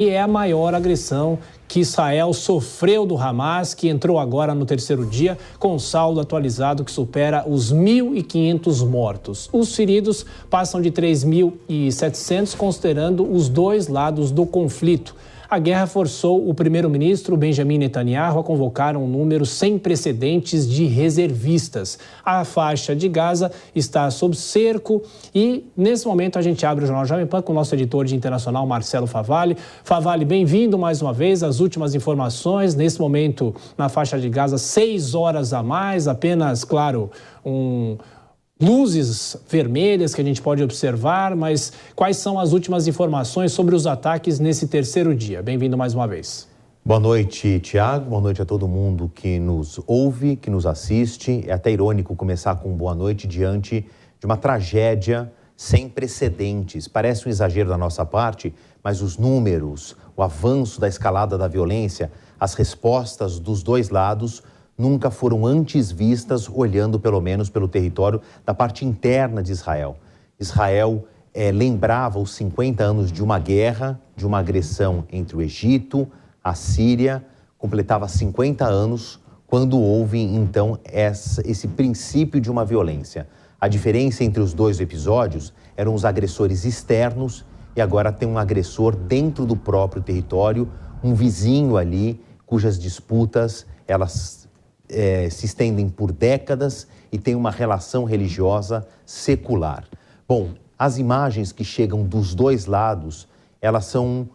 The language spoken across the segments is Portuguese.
E é a maior agressão que Israel sofreu do Hamas, que entrou agora no terceiro dia, com um saldo atualizado que supera os 1.500 mortos. Os feridos passam de 3.700, considerando os dois lados do conflito. A guerra forçou o primeiro-ministro Benjamin Netanyahu a convocar um número sem precedentes de reservistas. A faixa de Gaza está sob cerco e, nesse momento, a gente abre o Jornal Jovem Pan com o nosso editor de internacional, Marcelo Favalli. Favalli, bem-vindo mais uma vez às últimas informações. Nesse momento, na faixa de Gaza, 6 horas a mais, apenas, claro, luzes vermelhas que a gente pode observar, mas quais são as últimas informações sobre os ataques nesse terceiro dia? Bem-vindo mais uma vez. Boa noite, Tiago. Boa noite a todo mundo que nos ouve, que nos assiste. É até irônico começar com boa noite diante de uma tragédia sem precedentes. Parece um exagero da nossa parte, mas os números, o avanço da escalada da violência, as respostas dos dois lados nunca foram antes vistas, olhando pelo menos pelo território da parte interna de Israel. Israel lembrava os 50 anos de uma guerra, de uma agressão entre o Egito, a Síria, completava 50 anos quando houve, então, esse princípio de uma violência. A diferença entre os dois episódios eram os agressores externos e agora tem um agressor dentro do próprio território, um vizinho ali, cujas disputas, elas se estendem por décadas e tem uma relação religiosa secular. Bom, as imagens que chegam dos dois lados, elas são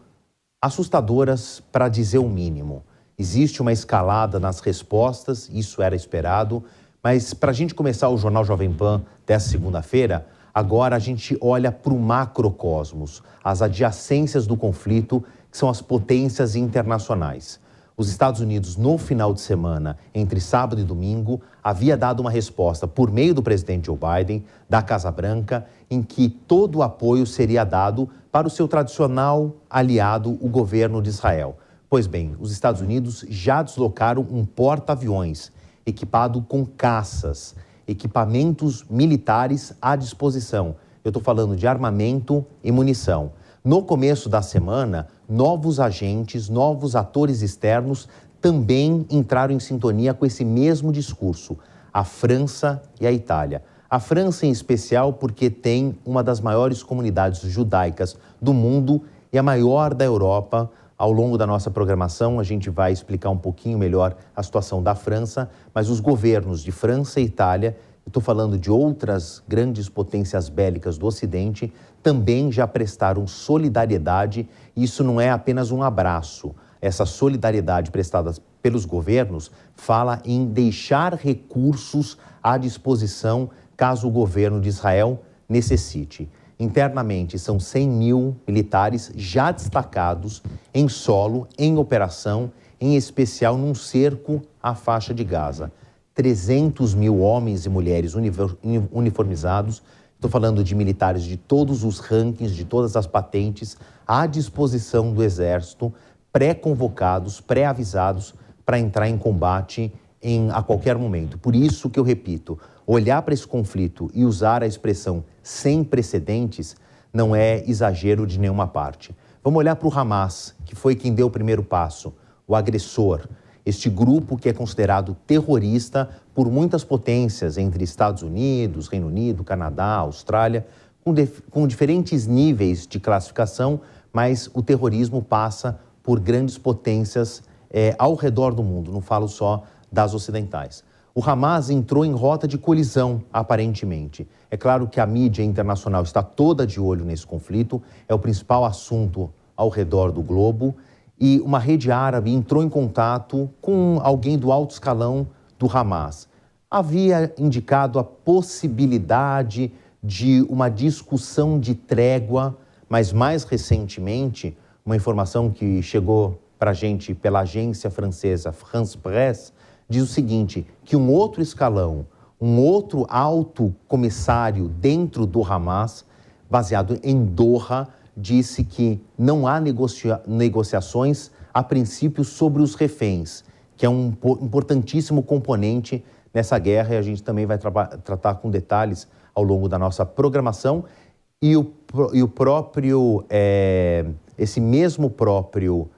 assustadoras para dizer o mínimo. Existe uma escalada nas respostas, isso era esperado, mas para a gente começar o Jornal Jovem Pan dessa segunda-feira, agora a gente olha para o macrocosmos, as adjacências do conflito, que são as potências internacionais. Os Estados Unidos, no final de semana, entre sábado e domingo, havia dado uma resposta por meio do presidente Joe Biden, da Casa Branca, em que todo o apoio seria dado para o seu tradicional aliado, o governo de Israel. Pois bem, os Estados Unidos já deslocaram um porta-aviões equipado com caças, equipamentos militares à disposição. Eu estou falando de armamento e munição. No começo da semana, novos agentes, novos atores externos também entraram em sintonia com esse mesmo discurso, a França e a Itália. A França em especial porque tem uma das maiores comunidades judaicas do mundo e a maior da Europa. Ao longo da nossa programação, a gente vai explicar um pouquinho melhor a situação da França, mas os governos de França e Itália, estou falando de outras grandes potências bélicas do Ocidente, também já prestaram solidariedade. Isso não é apenas um abraço. Essa solidariedade prestada pelos governos fala em deixar recursos à disposição caso o governo de Israel necessite. Internamente, são 100 mil militares já destacados em solo, em operação, em especial num cerco à faixa de Gaza. 300 mil homens e mulheres uniformizados, estou falando de militares de todos os rankings, de todas as patentes, à disposição do Exército, pré-convocados, pré-avisados para entrar em combate a qualquer momento. Por isso que eu repito, olhar para esse conflito e usar a expressão sem precedentes não é exagero de nenhuma parte. Vamos olhar para o Hamas, que foi quem deu o primeiro passo, o agressor. Este grupo que é considerado terrorista por muitas potências, entre Estados Unidos, Reino Unido, Canadá, Austrália, com diferentes níveis de classificação, mas o terrorismo passa por grandes potências ao redor do mundo, não falo só das ocidentais. O Hamas entrou em rota de colisão, aparentemente. É claro que a mídia internacional está toda de olho nesse conflito, é o principal assunto ao redor do globo, e uma rede árabe entrou em contato com alguém do alto escalão do Hamas. Havia indicado a possibilidade de uma discussão de trégua, mas mais recentemente, uma informação que chegou para a gente pela agência francesa France Presse, diz o seguinte, que um outro escalão, um outro alto comissário dentro do Hamas, baseado em Doha, disse que não há negociações, a princípio, sobre os reféns, que é um importantíssimo componente nessa guerra, e a gente também vai tratar com detalhes ao longo da nossa programação. E o próprio, esse mesmo próprio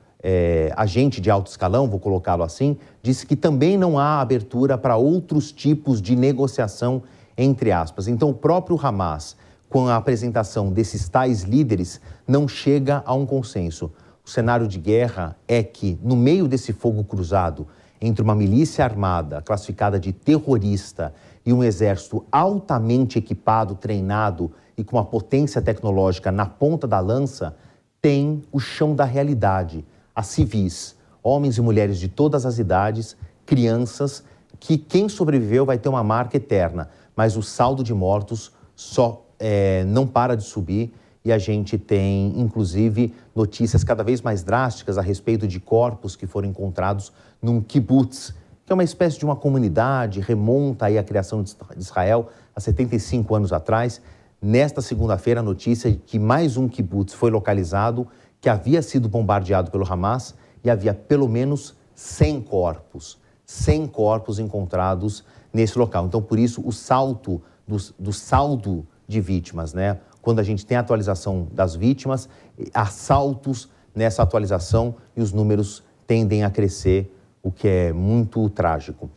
agente de alto escalão, vou colocá-lo assim, disse que também não há abertura para outros tipos de negociação, entre aspas. Então, o próprio Hamas, com a apresentação desses tais líderes, não chega a um consenso. O cenário de guerra é que, no meio desse fogo cruzado, entre uma milícia armada, classificada de terrorista, e um exército altamente equipado, treinado e com uma potência tecnológica na ponta da lança, tem o chão da realidade, as civis, homens e mulheres de todas as idades, crianças, que quem sobreviveu vai ter uma marca eterna, mas o saldo de mortos só não para de subir. E a gente tem, inclusive, notícias cada vez mais drásticas a respeito de corpos que foram encontrados num kibbutz, que é uma espécie de uma comunidade, remonta aí à criação de Israel há 75 anos atrás. Nesta segunda-feira, a notícia de que mais um kibbutz foi localizado, que havia sido bombardeado pelo Hamas e havia pelo menos 100 corpos encontrados nesse local. Então, por isso, o salto do saldo de vítimas, né? Quando a gente tem a atualização das vítimas, há saltos nessa atualização e os números tendem a crescer, o que é muito trágico.